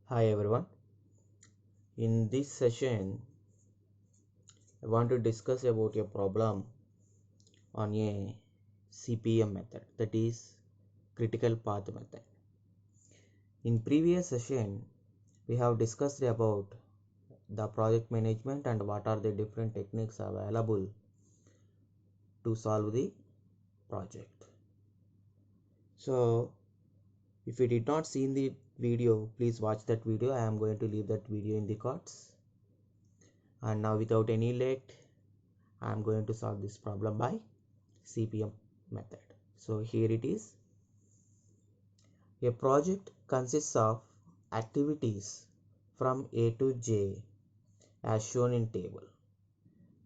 Hi everyone. In this session, I want to discuss about a problem on a CPM method, that is critical path method. In previous session, we have discussed about the project management and what are the different techniques available to solve the project. So, if you did not see the video, please watch that video. I am going to leave that video in the cards. And now without any late, I am going to solve this problem by CPM method. So here it is. A project consists of activities from A to J as shown in table.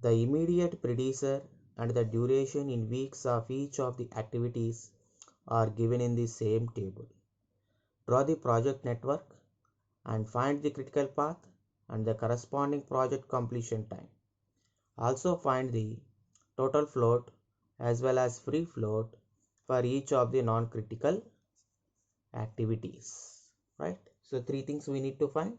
The immediate predecessor and the duration in weeks of each of the activities are given in the same table. Draw the project network and find the critical path and the corresponding project completion time. Also find the total float as well as free float for each of the non-critical activities, right? So three things we need to find.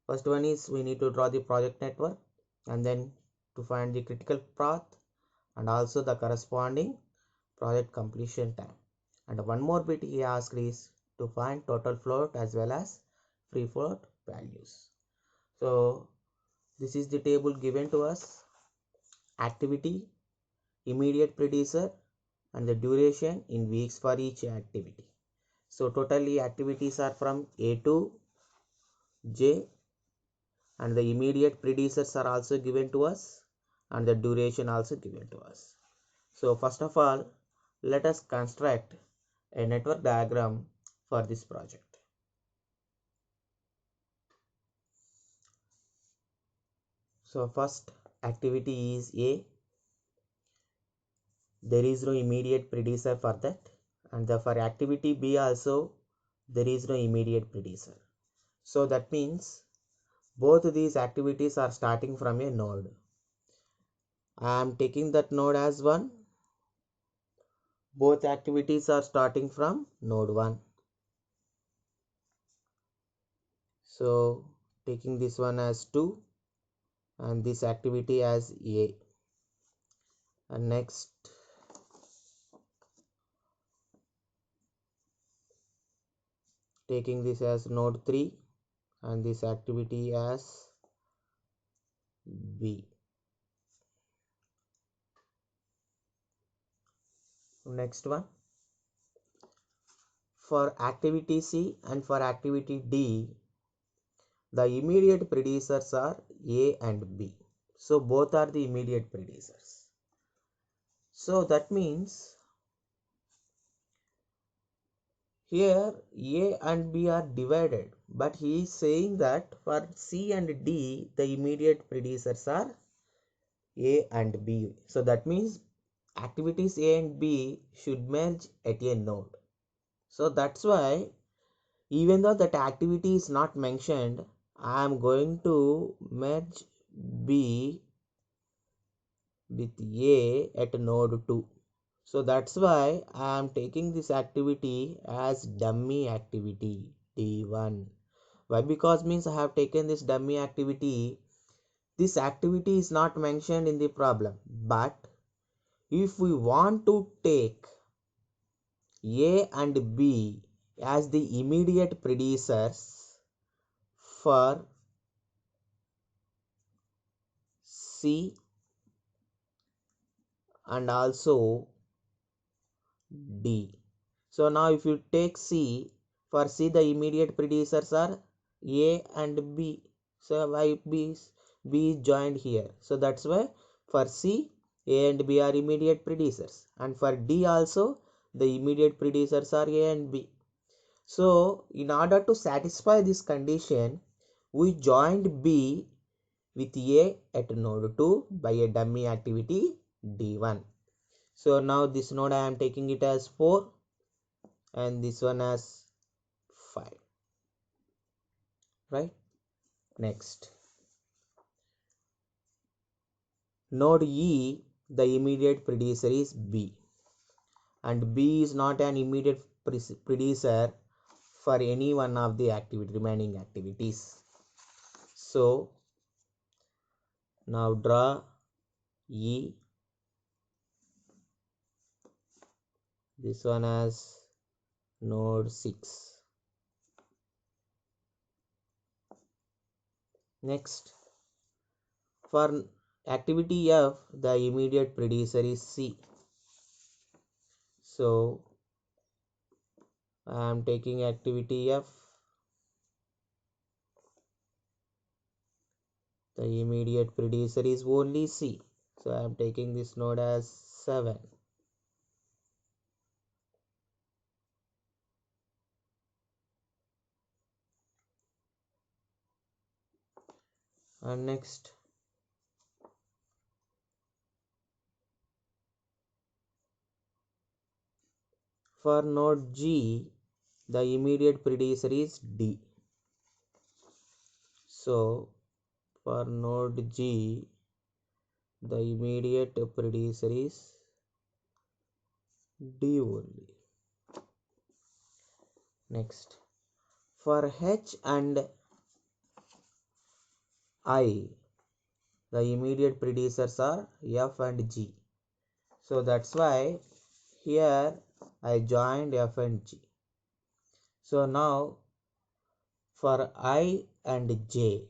First one is we need to draw the project network, and then to find the critical path and also the corresponding project completion time. And one more bit he asked is to find total float as well as free float values. So this is the table given to us: activity, immediate predecessor, and the duration in weeks for each activity. So totally activities are from A to J, and the immediate predecessors are also given to us, and the duration also given to us. So first of all, let us construct a network diagram for this project. So first activity is A. There is no immediate predecessor for that, and for activity B also there is no immediate predecessor. So that means both these activities are starting from a node. I am taking that node as 1. Both activities are starting from node 1. So taking this one as 2 and this activity as A. And next taking this as node 3 and this activity as B. Next one, for activity C and for activity D, the immediate predecessors are A and B. So both are the immediate predecessors. So that means here A and B are divided, but he is saying that for C and D, the immediate predecessors are A and B. So that means activities A and B should merge at a node. So that's why even though that activity is not mentioned, I am going to merge B with A at node 2. So that's why I am taking this activity as dummy activity D1. Why? Because means I have taken this dummy activity. This activity is not mentioned in the problem, but if we want to take A and B as the immediate predecessors for C and also D. So now if you take C, for C the immediate predecessors are A and B. So why B is joined here. So that's why for C, A and B are immediate predecessors. And for D also, the immediate predecessors are A and B. So in order to satisfy this condition, we joined B with A at node 2 by a dummy activity D1. So now this node I am taking it as 4 and this one as 5, right? Next, node E, the immediate predecessor is B, and B is not an immediate predecessor for any one of the remaining activities. So now draw E, this one as node 6. Next, for activity F, the immediate predecessor is C. So I am taking activity F. The immediate predecessor is only C. So I am taking this node as 7. And next, for node G, the immediate predecessor is D. So for node G, the immediate predecessor is D only. Next, for H and I, the immediate predecessors are F and G. So that's why here I joined F and G. So now for I and J,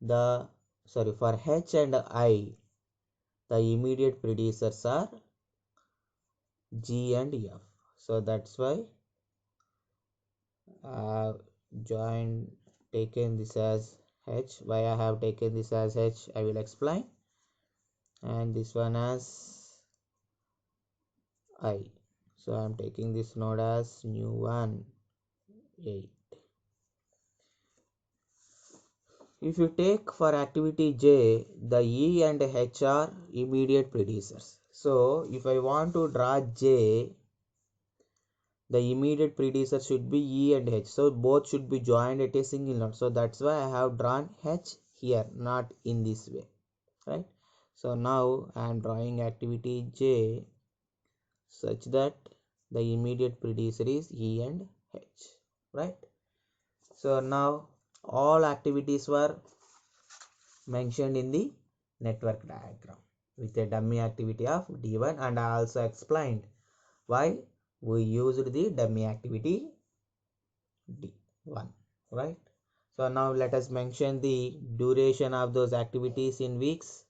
for H and I, the immediate predecessors are G and F. So that's why I have taken this as H. Why I have taken this as H, I will explain. And this one as I. So I am taking this node as new one, 8. If you take for activity J, the E and H are immediate predecessors. So if I want to draw J, the immediate predecessor should be E and H. So both should be joined at a single node. So that's why I have drawn H here, not in this way, right? So now I am drawing activity J such that the immediate predecessor is E and H, right? So now all activities were mentioned in the network diagram with a dummy activity of D1, and I also explained why we used the dummy activity D1, right? So now let us mention the duration of those activities in weeks.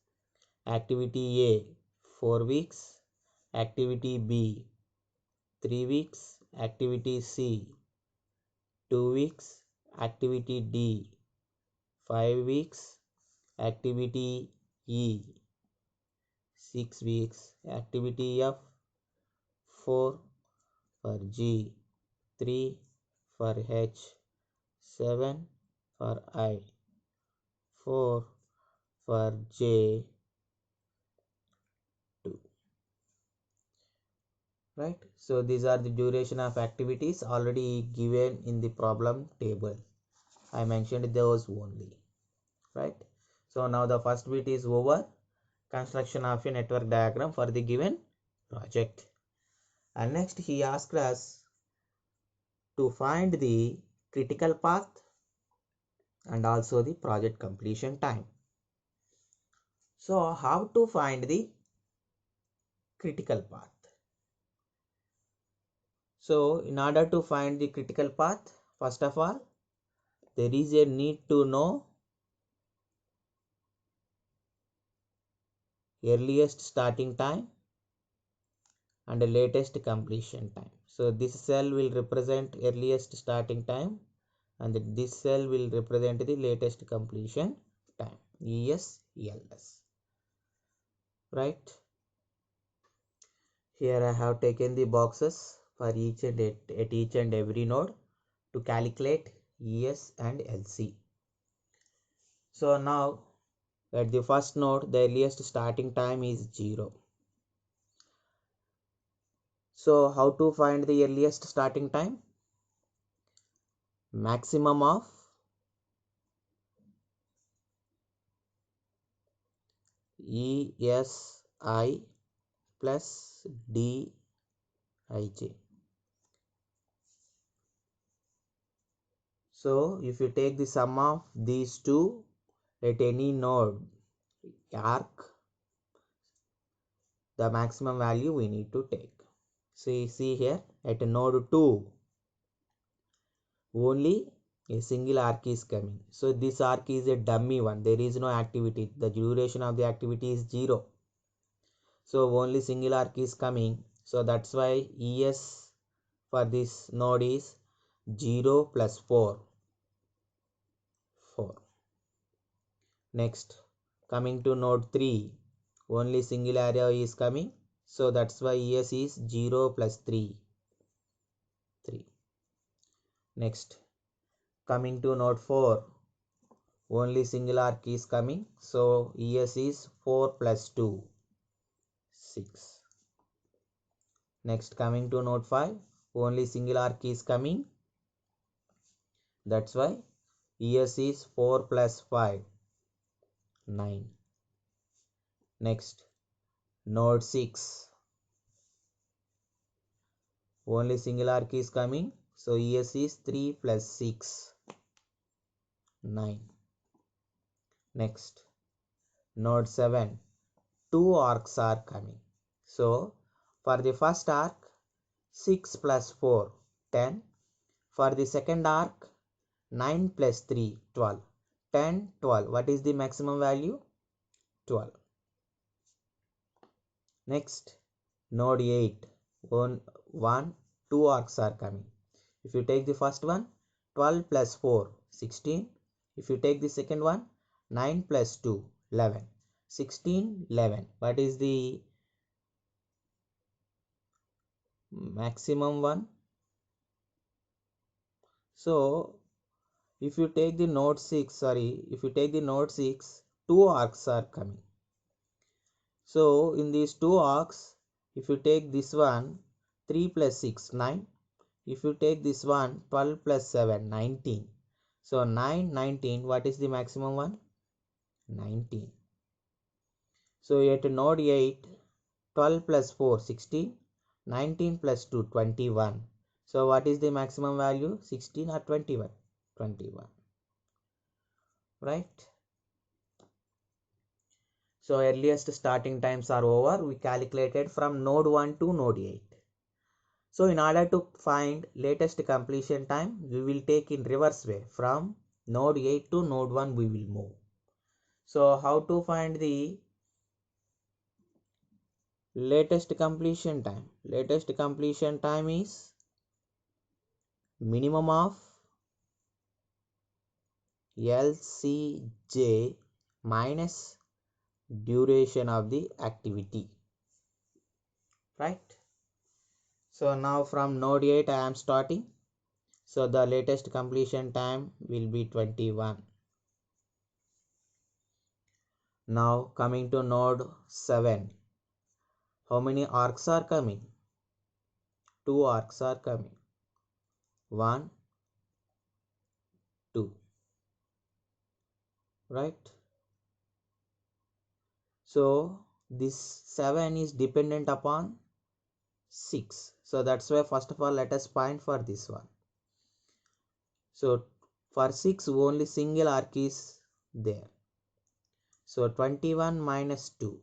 Activity A 4 weeks, activity B 3 weeks, activity C 2 weeks, activity D 5 weeks, activity E 6 weeks, activity F 4, for G 3, for H 7, for I 4, for J 2, right? So these are the duration of activities already given in the problem table. I mentioned those only, right? So now the first bit is over. Construction of a network diagram for the given project. And next he asked us to find the critical path and also the project completion time. So how to find the critical path? So in order to find the critical path, first of all, there is a need to know earliest starting time and the latest completion time. So this cell will represent earliest starting time and this cell will represent the latest completion time, ES, ELS, right? Here I have taken the boxes for each and at each and every node to calculate ES and LC. So now at the first node, the earliest starting time is 0. So how to find the earliest starting time? Maximum of ESI plus DIJ. So if you take the sum of these two at any node arc, the maximum value we need to take. See here at node 2 only a single arc is coming. So this arc is a dummy one. There is no activity. The duration of the activity is 0. So only single arc is coming. So that's why ES for this node is 0 plus 4. 4. Next, coming to node 3, only single area is coming. So that's why ES is 0 plus 3. 3. Next, coming to node 4, only single arc is coming. So ES is 4 plus 2. 6. Next, coming to node 5, only single arc is coming. That's why ES is 4 plus 5. 9. Next, node 6, only single arc is coming. So ES is 3 plus 6. 9. Next, node 7, two arcs are coming. So for the first arc, 6 plus 4, 10. For the second arc, 9 plus 3, 12. 10, 12. What is the maximum value? 12. Next, node 8, 1, 2 arcs are coming. If you take the first one, 12 plus 4, 16. If you take the second one, 9 plus 2, 11. 16, 11. What is the maximum one? So, if you take the node 6, two arcs are coming. So, in these two arcs, if you take this one, 3 plus 6, 9. If you take this one, 12 plus 7, 19. So 9, 19, what is the maximum one? 19. So at node 8, 12 plus 4, 16. 19 plus 2, 21. So what is the maximum value? 16 or 21? 21. Right? So earliest starting times are over. We calculated from node 1 to node 8. So in order to find latest completion time, we will take in reverse way. From node 8 to node 1 we will move. So how to find the latest completion time? Latest completion time is minimum of LCJ minus duration of the activity. Right? So now from node 8 I am starting. So the latest completion time will be 21. Now coming to node 7. How many arcs are coming? Two arcs are coming. 1, 2. Right? So this 7 is dependent upon 6. So that's why first of all let us find for this one. So for 6 only single arc is there. So 21 minus 2,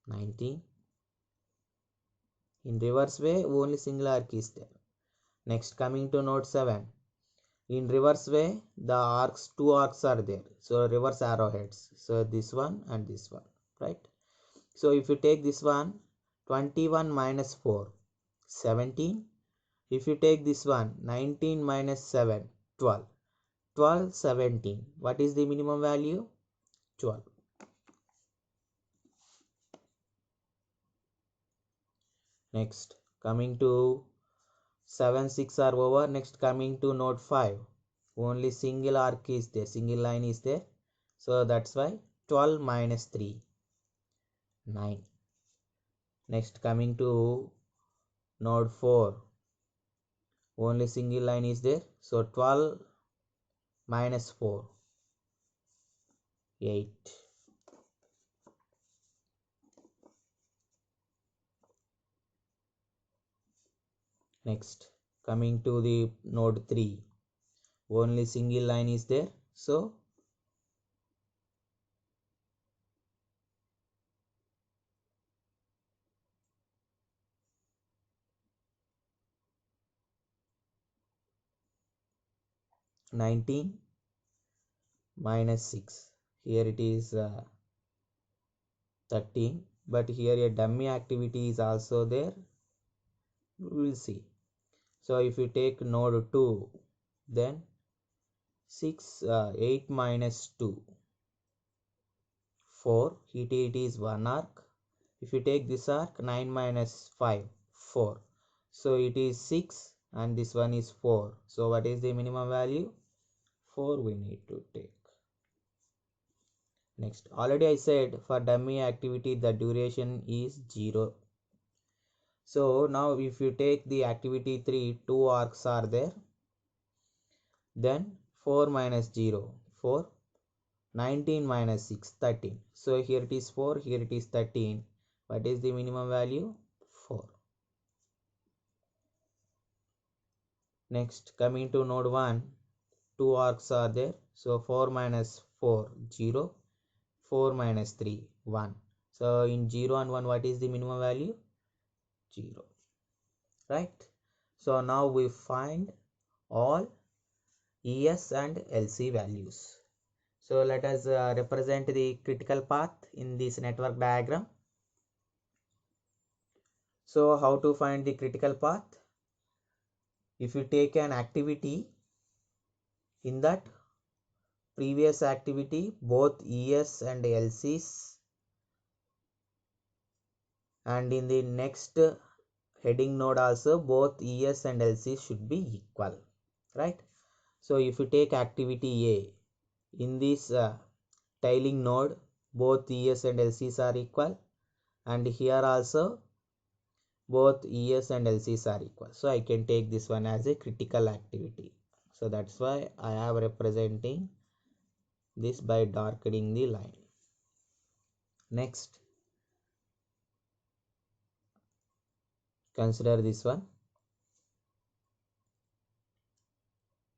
19. In reverse way only single arc is there. Next coming to node 7. In reverse way the arcs, two arcs are there. So reverse arrowheads. So this one and this one. Right? So if you take this one, 21 minus 4, 17. If you take this one, 19 minus 7, 12. 12, 17. What is the minimum value? 12. Next, coming to 7, 6 are over. Next, coming to node 5. Only single arc is there, single line is there. So that's why 12 minus 3, 9. Next, coming to node 4. Only single line is there. So 12 minus 4, 8. Next, coming to the node 3. only single line is there. So 19 minus 6, here it is 13, but here a dummy activity is also there. We will see. So if you take node 2, then 8 minus 2, 4, it is 1 arc. If you take this arc, 9 minus 5, 4. So it is 6 and this one is 4. So what is the minimum value? 4 we need to take. Next, already I said for dummy activity the duration is 0. So now if you take the activity 3, 2 arcs are there. Then 4 minus 0, 4. 19 minus 6, 13. So here it is 4, here it is 13. What is the minimum value? 4. Next, coming to node 1, 2 arcs are there. So 4 minus 4, 0. 4 minus 3, 1. So in 0 and 1, what is the minimum value? 0. Right? So now we find all ES and LC values. So let us represent the critical path in this network diagram. So how to find the critical path? If you take an activity, in that previous activity both ES and LCs, and in the next heading node also both ES and LCs should be equal, right? So if you take activity A, in this tailing node both ES and LCs are equal, and here also both ES and LCs are equal. So I can take this one as a critical activity. So that's why I am representing this by darkening the line. Next, consider this one.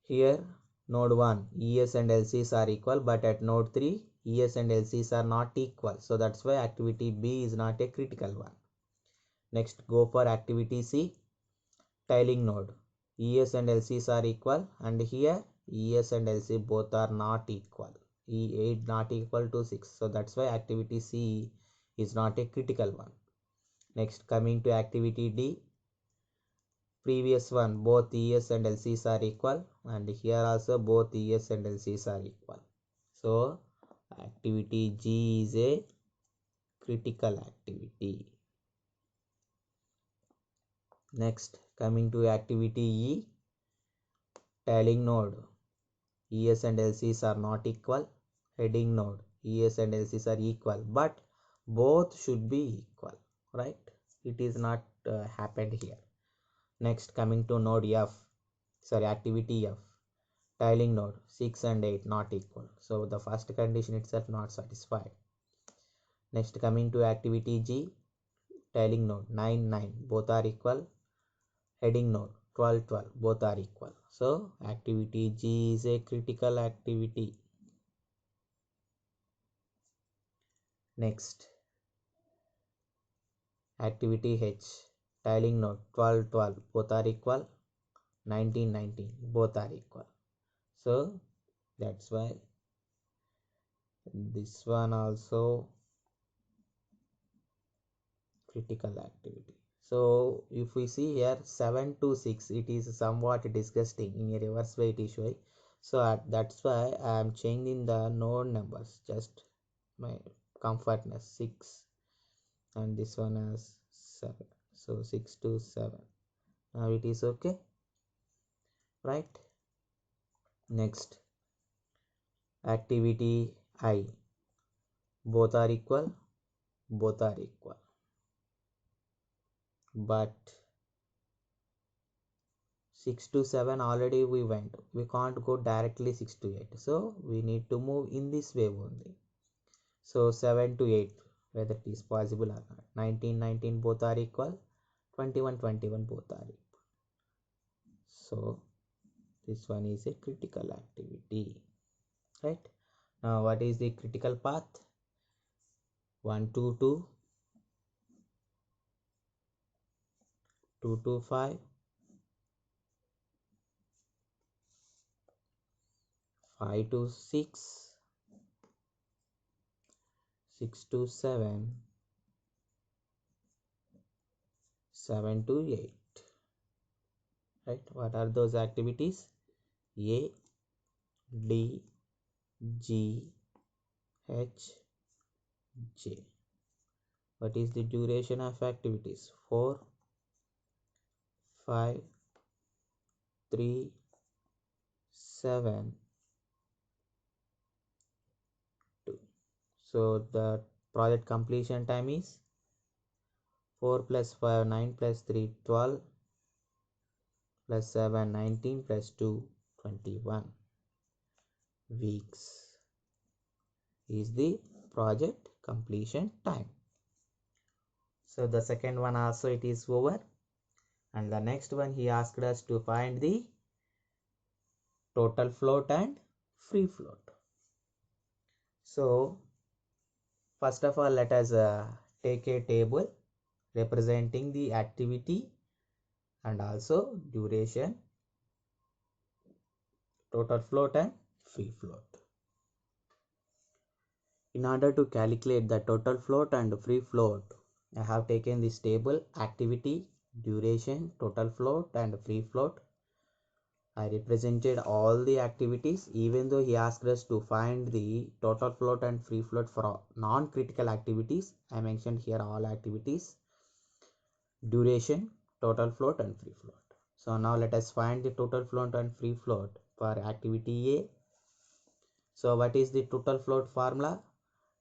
Here node 1 ES and LCs are equal, but at node 3 ES and LCs are not equal. So that's why activity B is not a critical one. Next, go for activity C, tailing node. ES and LCs are equal, and here ES and LC both are not equal. E8 not equal to 6. So that's why activity C is not a critical one. Next, coming to activity D, previous one both ES and LCs are equal, and here also both ES and LCs are equal. So activity G is a critical activity. Next, coming to activity E, tailing node. ES and LCs are not equal. Heading node. ES and LCs are equal, but both should be equal, right? It is not happened here. Next, coming to node activity F. Tailing node 6 and 8 not equal. So the first condition itself not satisfied. Next, coming to activity G. Tailing node 9, 9 both are equal. Heading node 12, 12 both are equal. So activity G is a critical activity. Next, activity H, tailing node 12, 12 both are equal. 19, 19 both are equal. So that's why this one also critical activity. So if we see here 7 to 6, it is somewhat disgusting. In a reverse way it is showing. So that's why I am changing the node numbers, just my comfortness. 6 and this one as 7. So 6 to 7. Now it is okay, right? Next, activity I, both are equal, both are equal, but 6 to 7 already we went. We can't go directly 6 to 8. So we need to move in this way only. So 7 to 8, whether it is possible or not. 19, 19 both are equal. 21, 21 both are equal. So This one is a critical activity, right? Now what is the critical path? 122, 225, 526, 627, 728, right? What are those activities? A, D, G, H, J. What is the duration of activities? 4, 5, 3, 7, 2. So the project completion time is 4 plus 5, 9 plus 3, 12, plus 7, 19, plus 2, 21 weeks is the project completion time. So the second one also it is over, and the next one he asked us to find the total float and free float. So first of all, let us take a table representing the activity and also duration, total float and free float. In order to calculate the total float and free float, I have taken this table: activity, duration, total float and free float. I represented all the activities, even though he asked us to find the total float and free float for non-critical activities. I mentioned here all activities, duration, total float and free float. So now let us find the total float and free float for activity A. So what is the total float formula?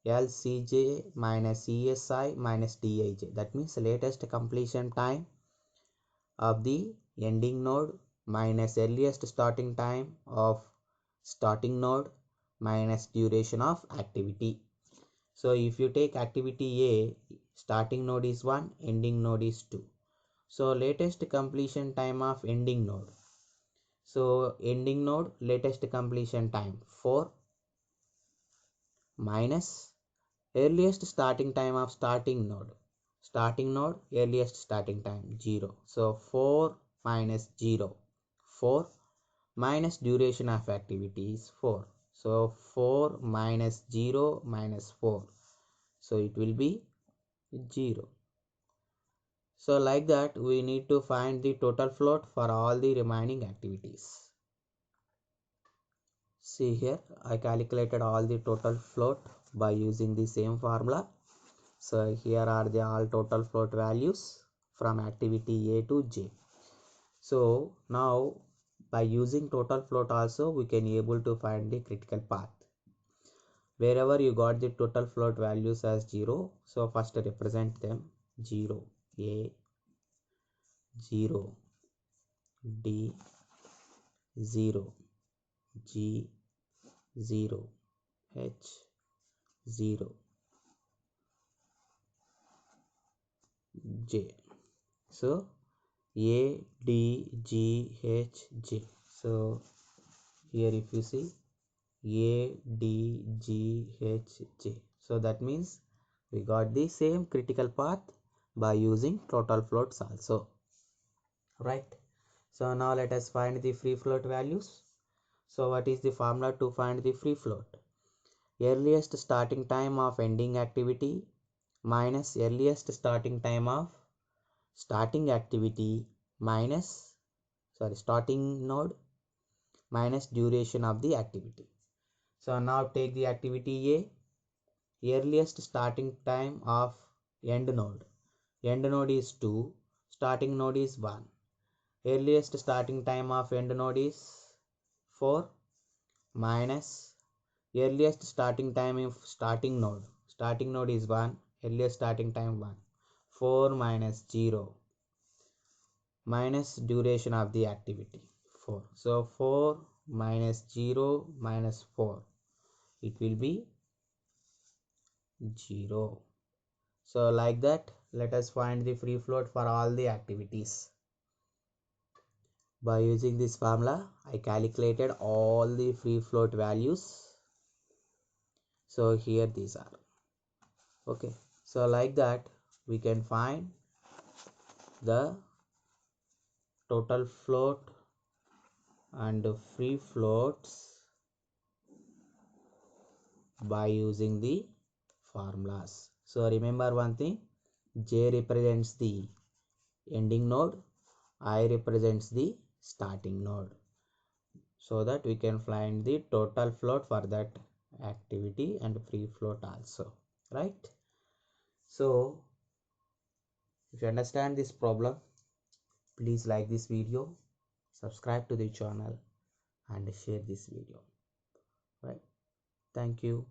LCJ minus ESI minus DIJ. That means latest completion time of the ending node minus earliest starting time of starting node minus duration of activity. So if you take activity A, starting node is 1, ending node is 2. So latest completion time of ending node. So ending node latest completion time 4 minus earliest starting time of starting node. Starting node earliest starting time 0. So 4 minus 0. 4 minus duration of activity is 4. So 4 minus 0 minus 4. So it will be 0. So like that we need to find the total float for all the remaining activities. See here, I calculated all the total float by using the same formula. So here are the all total float values from activity A to J. So now by using total float also we can able to find the critical path. Wherever you got the total float values as 0, so first represent them: 0, A, 0, D, 0, G, 0, H, 0, J. So A, D, G, H, J. So here if you see A, D, G, H, J. So that means we got the same critical path by using total floats also, right? So now let us find the free float values. So what is the formula to find the free float? Earliest starting time of ending activity minus earliest starting time of starting activity minus starting node minus duration of the activity. So now take the activity A. Earliest starting time of end node. End node is 2, starting node is 1. Earliest starting time of end node is 4 minus earliest starting time of starting node. Starting node is 1, earliest starting time 1. 4 minus 0 minus duration of the activity 4. So 4 minus 0 minus 4. It will be 0. So like that, let us find the free float for all the activities. By using this formula, I calculated all the free float values. So here these are. Okay. So like that, we can find the total float and free floats by using the formulas. So remember one thing, J represents the ending node, I represents the starting node, so that we can find the total float for that activity and free float also, right? So if you understand this problem, please like this video, subscribe to the channel and share this video, right? Thank you.